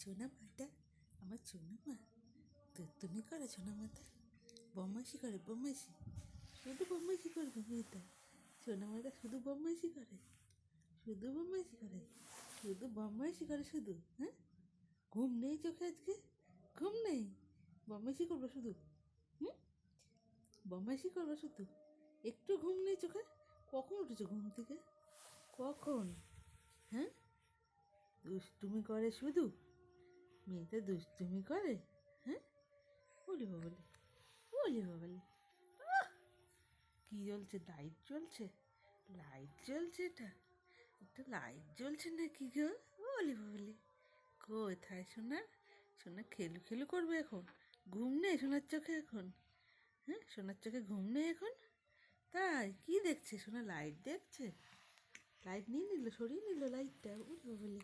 সোনা মাটা, আমার সোনা মা, তো তুমি করে সোনা মাতা, বদমাইশি করে, বদমাইশি, শুধু বদমাইশি করবে মেয়েটা। সোনা মাটা শুধু বদমাইশি করে, শুধু বদমাইশি করে, শুধু বদমাইশি করে শুধু। হ্যাঁ, ঘুম নেই চোখে আজকে, ঘুম নেই, বদমাইশি করবো শুধু। হুম, বদমাইশি করবো শুধু, একটু ঘুম নেই চোখে। কখন উঠেছো ঘুম থেকে, কখন? হ্যাঁ, দুষ্টুমি করে শুধু, মেয়েটা দুষ্টুমি করে। হ্যাঁ, বলি বাবলি, বলি বাবলি, কী জ্বলছে? লাইট জ্বলছে, লাইট জ্বলছে, এটা একটা লাইট জ্বলছে না কি গো? বলি বাবলি, কোথায় সোনা? সোনা খেলু খেলু করবে এখন, ঘুম নেই সোনার চোখে এখন? হ্যাঁ, সোনার চোখে ঘুম নেই এখন? তাই কি দেখছে সোনা? লাইট দেখছে, লাইট নিয়ে নিল, সরিয়ে নিল লাইটটা। বলি বাবলি,